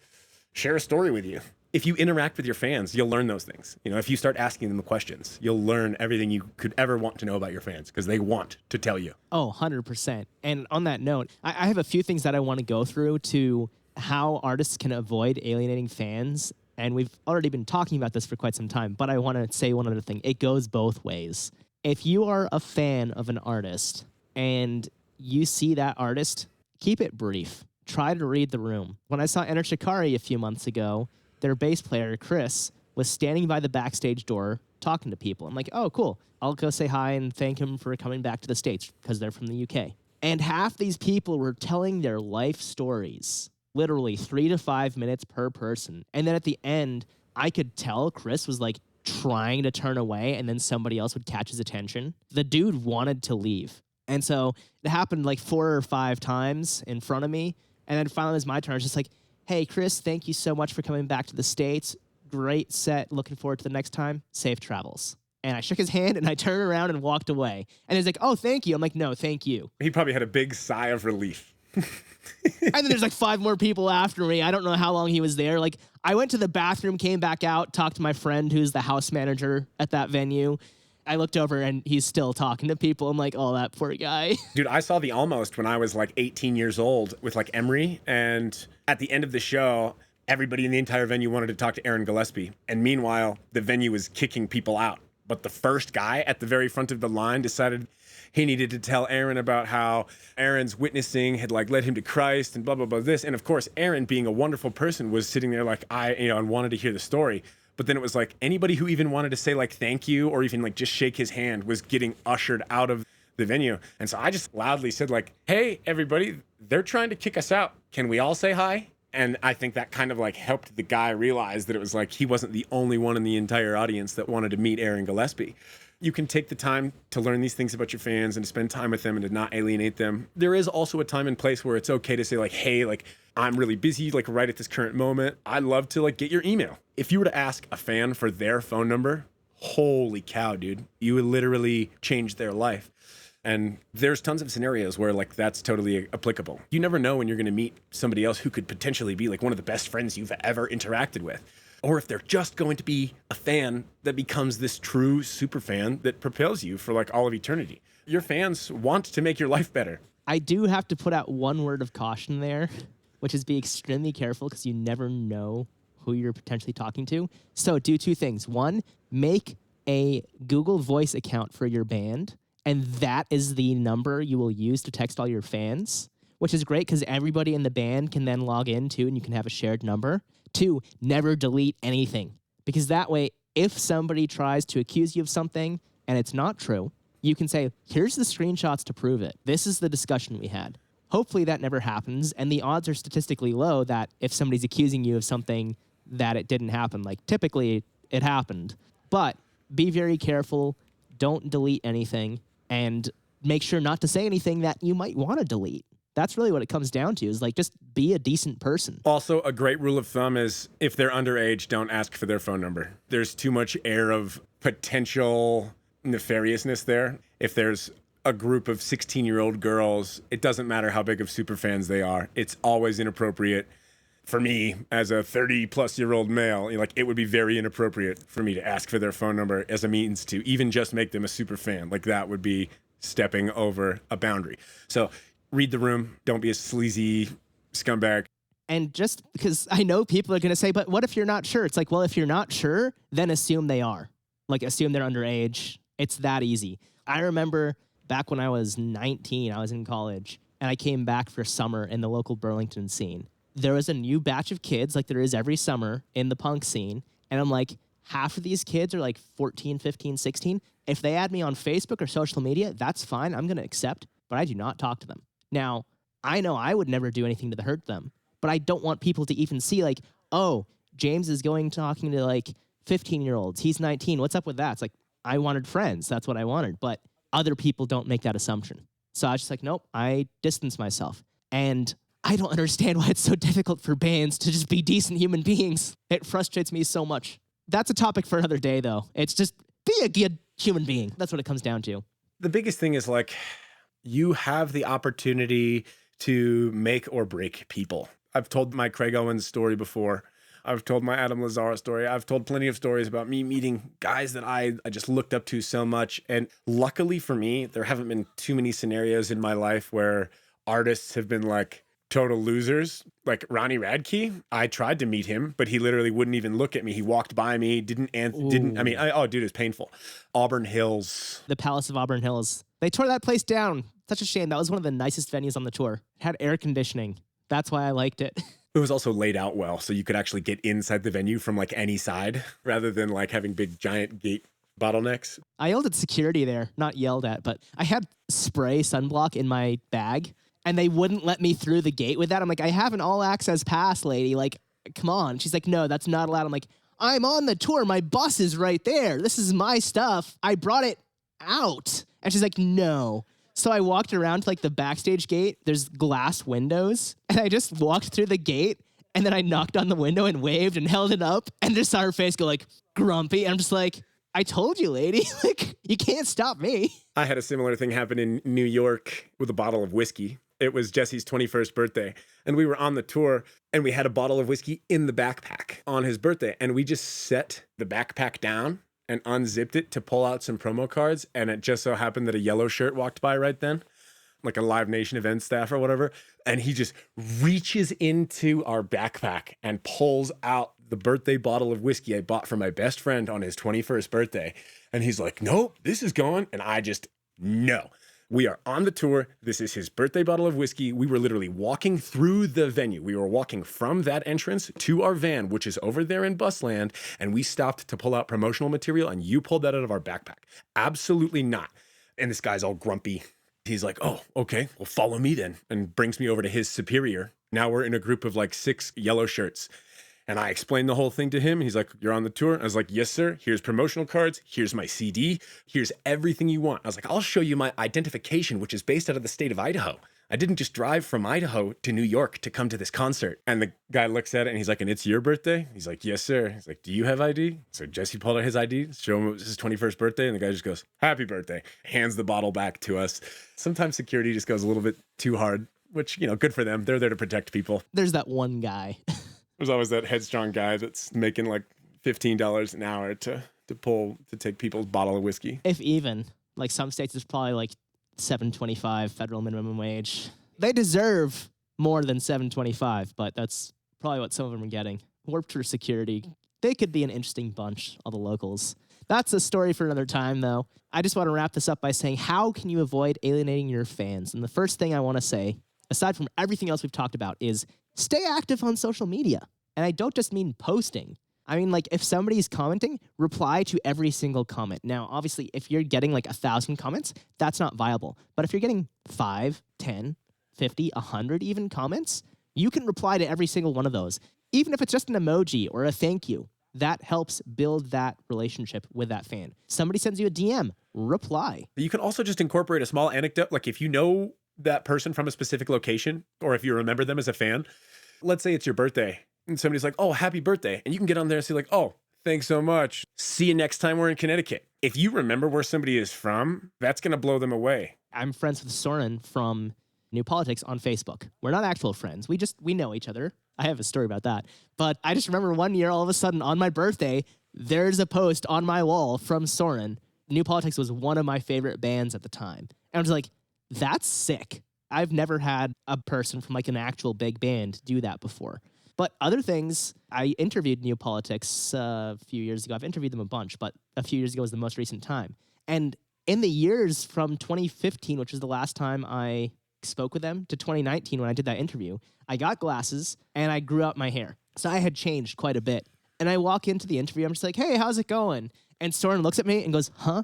share a story with you. If you interact with your fans, you'll learn those things. If you start asking them the questions, you'll learn everything you could ever want to know about your fans because they want to tell you. Oh, 100%. And on that note, I have a few things that I want to go through to how artists can avoid alienating fans. And we've already been talking about this for quite some time, but I want to say one other thing. It goes both ways. If you are a fan of an artist and you see that artist, keep it brief. Try to read the room. When I saw Enter Shikari a few months ago, their bass player, Chris, was standing by the backstage door talking to people. I'm like, oh, cool. I'll go say hi and thank him for coming back to the States because they're from the UK. And half these people were telling their life stories, literally 3 to 5 minutes per person. And then at the end, I could tell Chris was like trying to turn away and then somebody else would catch his attention. The dude wanted to leave. And so it happened like 4 or 5 times in front of me. And then finally it was my turn. I was just like, hey, Chris, thank you so much for coming back to the States. Great set. Looking forward to the next time. Safe travels. And I shook his hand and I turned around and walked away. And he's like, oh, thank you. I'm like, no, thank you. He probably had a big sigh of relief. And then there's like 5 more people after me. I don't know how long he was there. Like, I went to the bathroom, came back out, talked to my friend who's the house manager at that venue. I looked over and he's still talking to people. I'm like, oh, that poor guy. Dude, I saw The Almost when I was like 18 years old with like Emery. And at the end of the show, everybody in the entire venue wanted to talk to Aaron Gillespie. And meanwhile, the venue was kicking people out But the first guy at the very front of the line decided he needed to tell Aaron about how Aaron's witnessing had like led him to Christ and blah, blah, blah, this. And of course, Aaron, being a wonderful person, was sitting there like, and wanted to hear the story. But then it was like anybody who even wanted to say like thank you or even like just shake his hand was getting ushered out of the venue. And so I just loudly said like, hey, everybody, they're trying to kick us out. Can we all say hi? And I think that kind of like helped the guy realize that it was like he wasn't the only one in the entire audience that wanted to meet Aaron Gillespie. You can take the time to learn these things about your fans and to spend time with them and to not alienate them. There is also a time and place where it's okay to say like, hey, like I'm really busy, like right at this current moment. I'd love to like get your email. If you were to ask a fan for their phone number, holy cow, dude, you would literally change their life. And there's tons of scenarios where like that's totally applicable. You never know when you're going to meet somebody else who could potentially be like one of the best friends you've ever interacted with. Or if they're just going to be a fan that becomes this true super fan that propels you for like all of eternity. Your fans want to make your life better. I do have to put out one word of caution there, which is be extremely careful because you never know who you're potentially talking to. So do two things. One, make a Google Voice account for your band, and that is the number you will use to text all your fans, which is great because everybody in the band can then log in too, and you can have a shared number. Two, never delete anything, because that way, if somebody tries to accuse you of something and it's not true, you can say, here's the screenshots to prove it. This is the discussion we had. Hopefully that never happens, and the odds are statistically low that if somebody's accusing you of something that it didn't happen, like typically it happened. But be very careful, don't delete anything, and make sure not to say anything that you might want to delete. That's really what it comes down to, is like just be a decent person. Also, a great rule of thumb is if they're underage, don't ask for their phone number. There's too much air of potential nefariousness there. If there's a group of 16-year-old girls, it doesn't matter how big of super fans they are. It's always inappropriate. For me, as a 30-plus-year-old male, like it would be very inappropriate for me to ask for their phone number as a means to even just make them a super fan. Like that would be stepping over a boundary. So read the room. Don't be a sleazy scumbag. And just because I know people are going to say, but what if you're not sure? It's like, well, if you're not sure, then assume they are. Like assume they're underage. It's that easy. I remember back when I was 19, I was in college, and I came back for summer in the local Burlington scene. There was a new batch of kids, like there is every summer in the punk scene. And I'm like, half of these kids are like 14, 15, 16. If they add me on Facebook or social media, that's fine. I'm going to accept, but I do not talk to them. Now, I know I would never do anything to hurt them, but I don't want people to even see like, oh, James is talking to like 15-year-olds. He's 19. What's up with that? It's like, I wanted friends. That's what I wanted. But other people don't make that assumption. So I was just like, nope, I distance myself. And I don't understand why it's so difficult for bands to just be decent human beings. It frustrates me so much. That's a topic for another day, though. It's just be a good human being. That's what it comes down to. The biggest thing is like you have the opportunity to make or break people. I've told my Craig Owens story before. I've told my Adam Lazara story. I've told plenty of stories about me meeting guys that I just looked up to so much. And luckily for me, there haven't been too many scenarios in my life where artists have been like total losers. Like Ronnie Radke, I tried to meet him, but he literally wouldn't even look at me. He walked by me, didn't, oh, dude, it's painful. Auburn Hills. The Palace of Auburn Hills. They tore that place down. Such a shame. That was one of the nicest venues on the tour. It had air conditioning. That's why I liked it. It was also laid out well, so you could actually get inside the venue from like any side rather than like having big giant gate bottlenecks. I yelled at security there, not yelled at, but I had spray sunblock in my bag, and they wouldn't let me through the gate with that. I'm like, I have an all access pass, lady. Like, come on. She's like, no, that's not allowed. I'm like, I'm on the tour. My bus is right there. This is my stuff. I brought it out. And she's like, no. So I walked around to like the backstage gate. There's glass windows. And I just walked through the gate. And then I knocked on the window and waved and held it up. And just saw her face go like grumpy. And I'm just like, I told you, lady. Like, you can't stop me. I had a similar thing happen in New York with a bottle of whiskey. It was Jesse's 21st birthday. And we were on the tour. And we had a bottle of whiskey in the backpack on his birthday. And we just set the backpack down and unzipped it to pull out some promo cards. And it just so happened that a yellow shirt walked by right then, like a Live Nation event staff or whatever. And he just reaches into our backpack and pulls out the birthday bottle of whiskey I bought for my best friend on his 21st birthday. And he's like, nope, this is gone. And I just, no. We are on the tour. This is his birthday bottle of whiskey. We were literally walking through the venue. We were walking from that entrance to our van, which is over there in Busland, and we stopped to pull out promotional material, and you pulled that out of our backpack. Absolutely not. And this guy's all grumpy. He's like, oh, okay, well, follow me then, and brings me over to his superior. Now we're in a group of like 6 yellow shirts. And I explained the whole thing to him. He's like, you're on the tour? I was like, yes, sir. Here's promotional cards. Here's my CD. Here's everything you want. I was like, I'll show you my identification, which is based out of the state of Idaho. I didn't just drive from Idaho to New York to come to this concert. And the guy looks at it and he's like, and it's your birthday? He's like, yes, sir. He's like, do you have ID? So Jesse pulled out his ID, show him it was his 21st birthday. And the guy just goes, happy birthday. Hands the bottle back to us. Sometimes security just goes a little bit too hard, which, you know, good for them. They're there to protect people. There's that one guy. There's always that headstrong guy that's making like $15 an hour to take people's bottle of whiskey. If even. Like some states, it's probably like $7.25 federal minimum wage. They deserve more than $7.25, but that's probably what some of them are getting. Warped Tour security. They could be an interesting bunch, all the locals. That's a story for another time, though. I just want to wrap this up by saying, how can you avoid alienating your fans? And the first thing I want to say, aside from everything else we've talked about, is stay active on social media. And I don't just mean posting. I mean, like, if somebody's commenting, reply to every single comment. Now, obviously, if you're getting, like, 1,000 comments, that's not viable. But if you're getting 5, 10, 50, 100 even comments, you can reply to every single one of those. Even if it's just an emoji or a thank you, that helps build that relationship with that fan. Somebody sends you a DM, reply. You can also just incorporate a small anecdote. Like, if you know that person from a specific location, or if you remember them as a fan, let's say it's your birthday, and somebody's like, oh, happy birthday. And you can get on there and say like, oh, thanks so much. See you next time we're in Connecticut. If you remember where somebody is from, that's going to blow them away. I'm friends with Soren from New Politics on Facebook. We're not actual friends. We know each other. I have a story about that. But I just remember one year, all of a sudden, on my birthday, there's a post on my wall from Soren. New Politics was one of my favorite bands at the time. And I was like, that's sick. I've never had a person from like an actual big band do that before. But other things, I interviewed New Politics a few years ago. I've interviewed them a bunch, but a few years ago was the most recent time. And in the years from 2015, which is the last time I spoke with them, to 2019 when I did that interview, I got glasses and I grew out my hair. So I had changed quite a bit. And I walk into the interview, I'm just like, hey, how's it going? And Soren looks at me and goes, huh?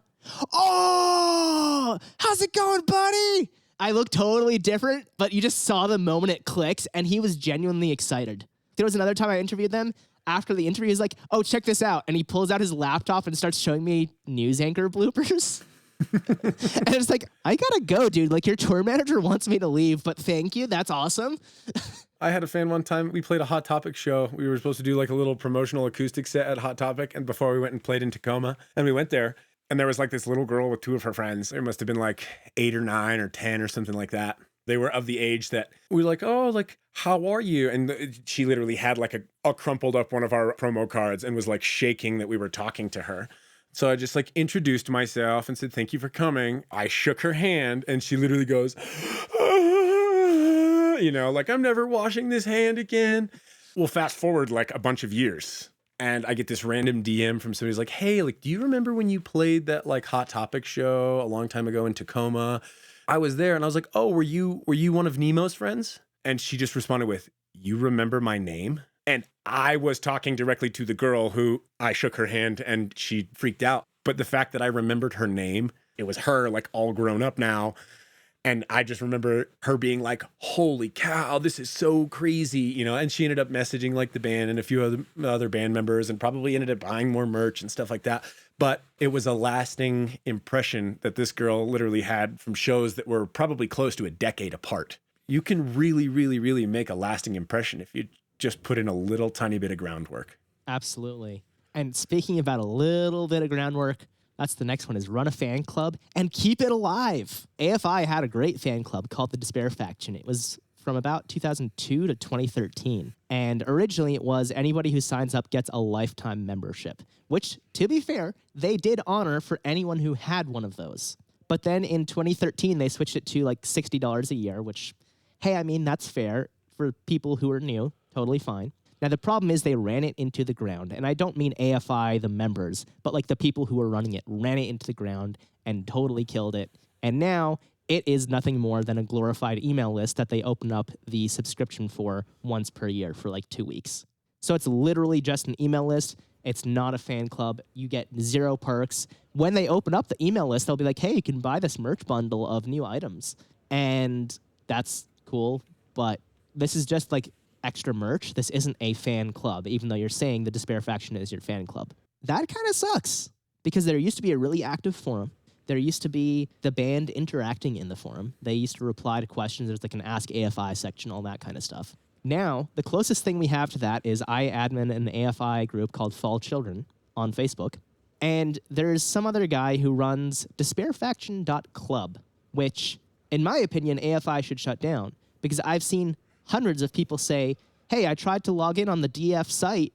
Oh, how's it going, buddy? I look totally different, but you just saw the moment it clicks, and he was genuinely excited. There was another time I interviewed them. After the interview, he's like, oh, check this out. And he pulls out his laptop and starts showing me news anchor bloopers. And it's like, I gotta go, dude. Like, your tour manager wants me to leave, but thank you. That's awesome. I had a fan one time. We played a Hot Topic show. We were supposed to do like a little promotional acoustic set at Hot Topic. And before we went and played in Tacoma, and we went there, and there was like this little girl with 2 of her friends. There must have been like 8 or 9 or 10 or something like that. They were of the age that we were like, oh, like, how are you? And she literally had like a crumpled up one of our promo cards and was like shaking that we were talking to her. So I just like introduced myself and said, thank you for coming. I shook her hand and she literally goes, you know, like, I'm never washing this hand again. Well, fast forward like a bunch of years. And I get this random DM from somebody who's like, hey, like, do you remember when you played that like Hot Topic show a long time ago in Tacoma? I was there and I was like, oh, were you one of Nemo's friends? And she just responded with, you remember my name? And I was talking directly to the girl who I shook her hand and she freaked out. But the fact that I remembered her name, it was her like all grown up now. And I just remember her being like, holy cow, this is so crazy, you know, and she ended up messaging like the band and a few other band members and probably ended up buying more merch and stuff like that. But it was a lasting impression that this girl literally had from shows that were probably close to a decade apart. You can really, really, really make a lasting impression if you just put in a little tiny bit of groundwork. Absolutely. And speaking about a little bit of groundwork, that's the next one, is run a fan club and keep it alive. AFI had a great fan club called the Despair Faction. It was from about 2002 to 2013. And originally it was anybody who signs up gets a lifetime membership, which, to be fair, they did honor for anyone who had one of those. But then in 2013, they switched it to like $60 a year, which, hey, I mean, that's fair for people who are new. Totally fine. Now, the problem is they ran it into the ground. And I don't mean AFI, the members, but like the people who were running it ran it into the ground and totally killed it. And now it is nothing more than a glorified email list that they open up the subscription for once per year for like 2 weeks. So it's literally just an email list. It's not a fan club. You get 0 perks. When they open up the email list, they'll be like, hey, you can buy this merch bundle of new items. And that's cool, but this is just like extra merch. This isn't a fan club, even though you're saying the Despair faction is your fan club. That kind of sucks, because there used to be a really active forum. There used to be the band interacting in the forum. They used to reply to questions. There's like an Ask AFI section, all that kind of stuff. Now, the closest thing we have to that is I admin an AFI group called Fall Children on Facebook. And there's some other guy who runs despairfaction.club, which, in my opinion, AFI should shut down, because I've seen hundreds of people say, hey, I tried to log in on the DF site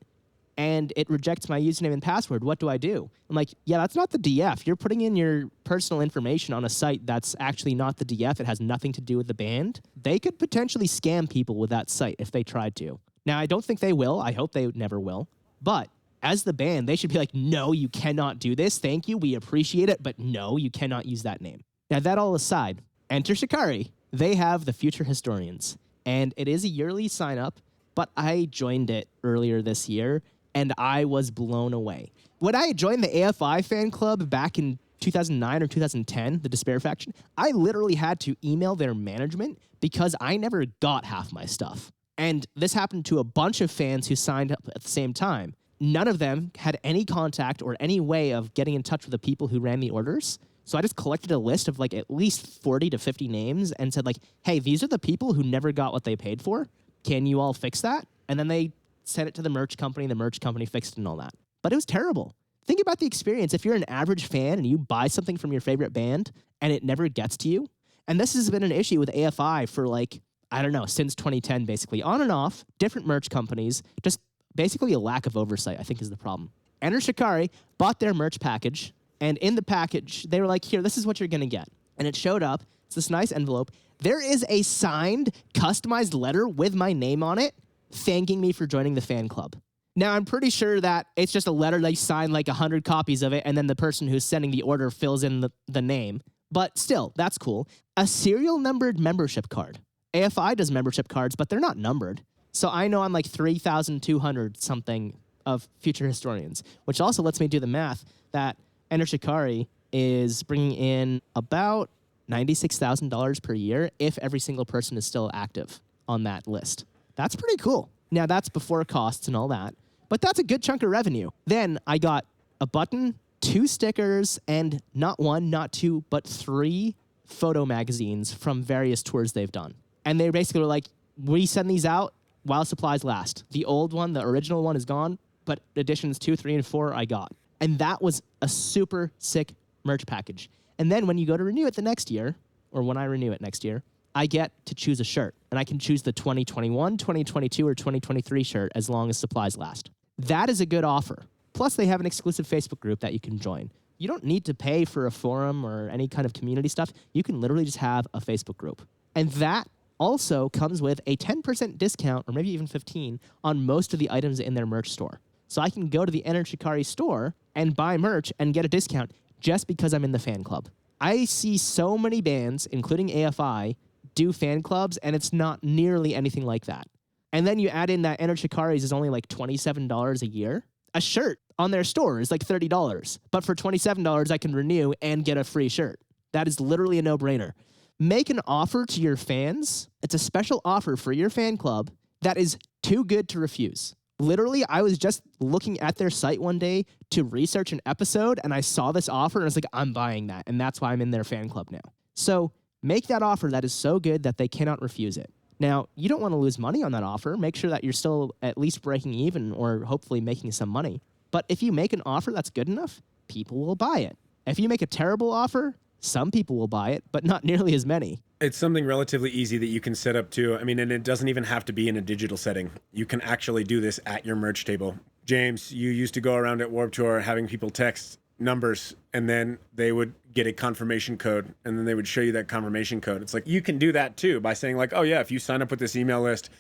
and it rejects my username and password. What do I do? I'm like, yeah, that's not the DF. You're putting in your personal information on a site that's actually not the DF. It has nothing to do with the band. They could potentially scam people with that site if they tried to. Now, I don't think they will. I hope they never will. But as the band, they should be like, no, you cannot do this. Thank you. We appreciate it. But no, you cannot use that name. Now, that all aside, enter Shikari. They have the Future Historians. And it is a yearly sign up, but I joined it earlier this year, and I was blown away. When I joined the AFI fan club back in 2009 or 2010, the Despair faction, I literally had to email their management because I never got half my stuff. And this happened to a bunch of fans who signed up at the same time. None of them had any contact or any way of getting in touch with the people who ran the orders. So I just collected a list of like at least 40 to 50 names and said like, hey, these are the people who never got what they paid for. Can you all fix that? And then they sent it to the merch company. The merch company fixed it and all that. But it was terrible. Think about the experience. If you're an average fan and you buy something from your favorite band and it never gets to you, and this has been an issue with AFI for like, I don't know, since 2010 basically, on and off, different merch companies, just basically a lack of oversight, I think is the problem. Enter Shikari bought their merch package, and in the package, they were like, here, this is what you're going to get. And it showed up. It's this nice envelope. There is a signed, customized letter with my name on it thanking me for joining the fan club. Now, I'm pretty sure that it's just a letter they sign like 100 copies of it, and then the person who's sending the order fills in the name. But still, that's cool. A serial numbered membership card. AFI does membership cards, but they're not numbered. So I know I'm like 3,200 something of Future Historians, which also lets me do the math that Enter Shikari is bringing in about $96,000 per year if every single person is still active on that list. That's pretty cool. Now, that's before costs and all that, but that's a good chunk of revenue. Then I got a button, 2 stickers, and not 1, not 2, but 3 photo magazines from various tours they've done. And they basically were like, we send these out while supplies last. The old one, the original one is gone, but editions 2, 3, and 4 I got. And that was a super sick merch package. And then when you go to renew it the next year, or when I renew it next year, I get to choose a shirt. And I can choose the 2021, 2022, or 2023 shirt as long as supplies last. That is a good offer. Plus, they have an exclusive Facebook group that you can join. You don't need to pay for a forum or any kind of community stuff. You can literally just have a Facebook group. And that also comes with a 10% discount, or maybe even 15%, on most of the items in their merch store. So I can go to the Enter Shikari store and buy merch and get a discount just because I'm in the fan club. I see so many bands, including AFI, do fan clubs, and it's not nearly anything like that. And then you add in that Enter Shikari's is only like $27 a year. A shirt on their store is like $30. But for $27, I can renew and get a free shirt. That is literally a no-brainer. Make an offer to your fans. It's a special offer for your fan club that is too good to refuse. Literally, I was just looking at their site one day to research an episode, and I saw this offer, and I was like, I'm buying that, and that's why I'm in their fan club now. So make that offer that is so good that they cannot refuse it. Now, you don't want to lose money on that offer. Make sure that you're still at least breaking even or hopefully making some money. But if you make an offer that's good enough, people will buy it. If you make a terrible offer, some people will buy it, but not nearly as many. It's something relatively easy that you can set up too. I mean, and it doesn't even have to be in a digital setting. You can actually do this at your merch table. James, you used to go around at Warped Tour having people text numbers, and then they would get a confirmation code, and then they would show you that confirmation code. It's like, you can do that too by saying like, oh yeah, if you sign up with this email list,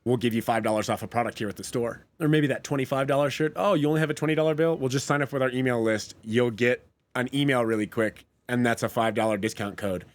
we'll give you $5 off a product here at the store. Or maybe that $25 shirt, oh, you only have a $20 bill? We'll just sign up with our email list. You'll get an email really quick, and that's a $5 discount code.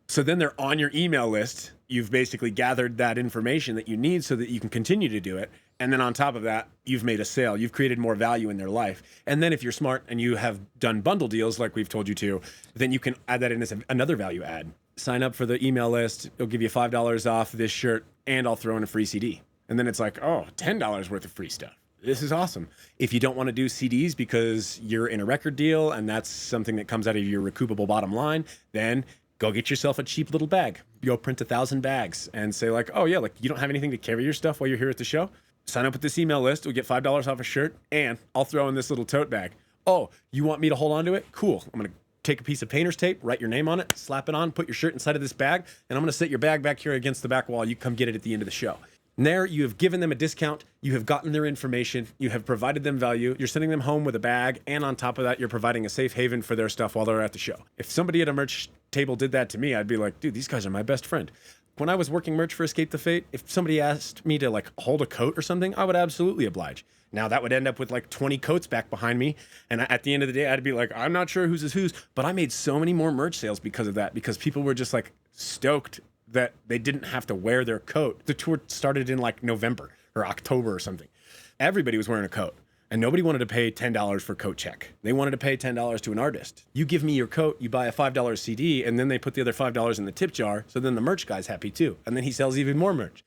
So then they're on your email list. You've basically gathered that information that you need so that you can continue to do it. And then on top of that, you've made a sale. You've created more value in their life. And then if you're smart and you have done bundle deals like we've told you to, then you can add that in as another value add. Sign up for the email list. It'll give you $5 off this shirt, and I'll throw in a free CD. And then it's like, oh, $10 worth of free stuff. This is awesome. If you don't want to do CDs because you're in a record deal and that's something that comes out of your recoupable bottom line, then go get yourself a cheap little bag. Go print 1,000 bags and say like, oh yeah, like you don't have anything to carry your stuff while you're here at the show? Sign up with this email list. We'll get $5 off a shirt, and I'll throw in this little tote bag. Oh, you want me to hold on to it? Cool. I'm going to take a piece of painter's tape, write your name on it, slap it on, put your shirt inside of this bag, and I'm going to set your bag back here against the back wall. You come get it at the end of the show. And there, you have given them a discount. You have gotten their information. You have provided them value. You're sending them home with a bag. And on top of that, you're providing a safe haven for their stuff while they're at the show. If somebody at a merch table did that to me, I'd be like, dude, these guys are my best friend. When I was working merch for Escape the Fate, if somebody asked me to like hold a coat or something, I would absolutely oblige. Now that would end up with like 20 coats back behind me. And at the end of the day, I'd be like, I'm not sure whose is whose, but I made so many more merch sales because of that, because people were just like stoked that they didn't have to wear their coat. The tour started in like November or October or something. Everybody was wearing a coat, and nobody wanted to pay $10 for coat check. They wanted to pay $10 to an artist. You give me your coat, you buy a $5 CD, and then they put the other $5 in the tip jar, so then the merch guy's happy too. And then he sells even more merch.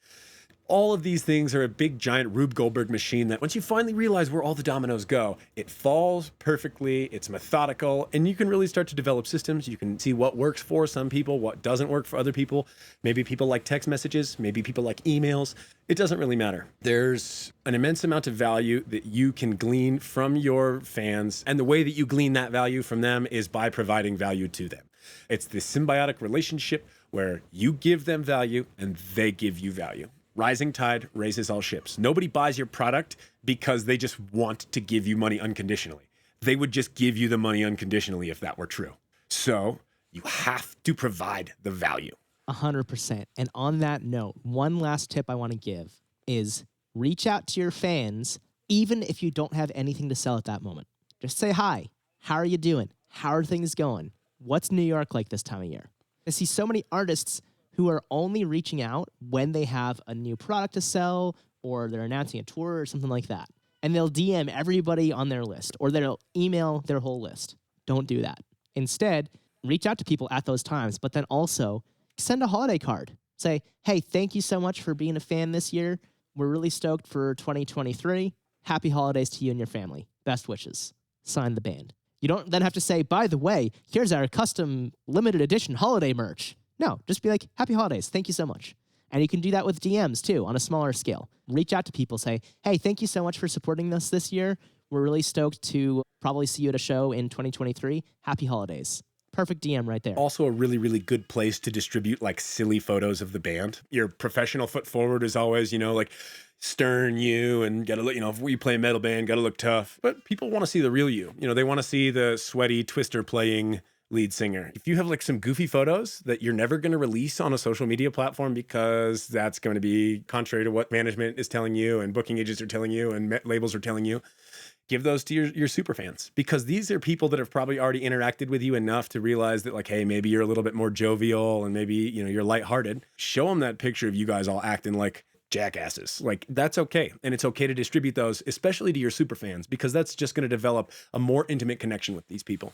All of these things are a big, giant Rube Goldberg machine that once you finally realize where all the dominoes go, it falls perfectly, it's methodical, and you can really start to develop systems. You can see what works for some people, what doesn't work for other people. Maybe people like text messages, maybe people like emails. It doesn't really matter. There's an immense amount of value that you can glean from your fans, and the way that you glean that value from them is by providing value to them. It's this symbiotic relationship where you give them value and they give you value. Rising tide raises all ships. Nobody buys your product because they just want to give you money unconditionally. They would just give you the money unconditionally if that were true. So you have to provide the value. 100%. And on that note, one last tip I want to give is reach out to your fans, even if you don't have anything to sell at that moment. Just say hi. How are you doing? How are things going? What's New York like this time of year? I see so many artists who are only reaching out when they have a new product to sell or they're announcing a tour or something like that. And they'll DM everybody on their list or they'll email their whole list. Don't do that. Instead, reach out to people at those times, but then also send a holiday card. Say, hey, thank you so much for being a fan this year. We're really stoked for 2023. Happy holidays to you and your family. Best wishes. Sign the band. You don't then have to say, by the way, here's our custom limited edition holiday merch. No, just be like, happy holidays. Thank you so much. And you can do that with DMs too on a smaller scale. Reach out to people, say, hey, thank you so much for supporting us this year. We're really stoked to probably see you at a show in 2023. Happy holidays. Perfect DM right there. Also a really, really good place to distribute like silly photos of the band. Your professional foot forward is always, like stern you and gotta look, if we play a metal band, gotta look tough. But people want to see the real you. They want to see the sweaty twister playing lead singer. If you have like some goofy photos that you're never going to release on a social media platform because that's going to be contrary to what management is telling you and booking agents are telling you and labels are telling you, give those to your super fans, because these are people that have probably already interacted with you enough to realize that like, hey, maybe you're a little bit more jovial and maybe, you're lighthearted. Show them that picture of you guys all acting like jackasses. Like that's okay. And it's okay to distribute those, especially to your super fans, because that's just going to develop a more intimate connection with these people.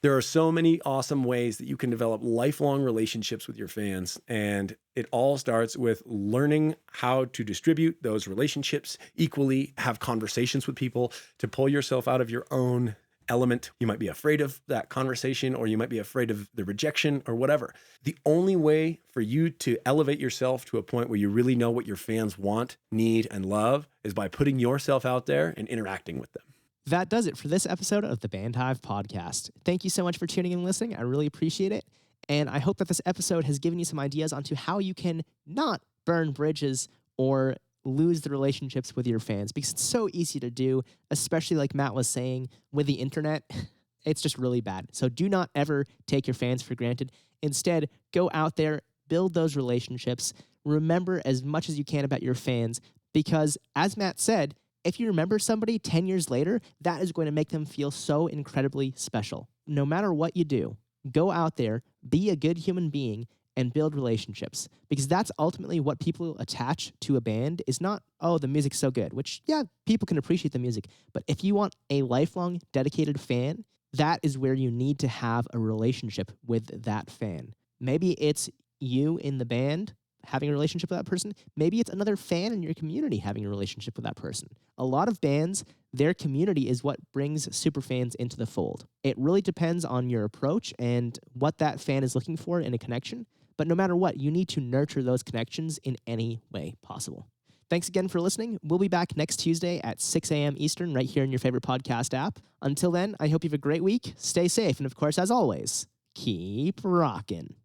There are so many awesome ways that you can develop lifelong relationships with your fans. And it all starts with learning how to distribute those relationships equally, have conversations with people to pull yourself out of your own element. You might be afraid of that conversation, or you might be afraid of the rejection or whatever. The only way for you to elevate yourself to a point where you really know what your fans want, need, and love is by putting yourself out there and interacting with them. That does it for this episode of the Band Hive podcast. Thank you so much for tuning in and listening. I really appreciate it. And I hope that this episode has given you some ideas onto how you can not burn bridges or lose the relationships with your fans, because it's so easy to do, especially like Matt was saying with the internet. It's just really bad. So do not ever take your fans for granted. Instead, go out there, build those relationships, remember as much as you can about your fans, because as Matt said, if you remember somebody 10 years later, that is going to make them feel so incredibly special. No matter what you do, go out there, be a good human being, and build relationships. Because that's ultimately what people attach to a band is not, oh, the music's so good, which, yeah, people can appreciate the music. But if you want a lifelong dedicated fan, that is where you need to have a relationship with that fan. Maybe it's you in the band having a relationship with that person. Maybe it's another fan in your community having a relationship with that person. A lot of bands, their community is what brings superfans into the fold. It really depends on your approach and what that fan is looking for in a connection. But no matter what, you need to nurture those connections in any way possible. Thanks again for listening. We'll be back next Tuesday at 6 a.m. Eastern right here in your favorite podcast app. Until then, I hope you have a great week. Stay safe. And of course, as always, keep rocking.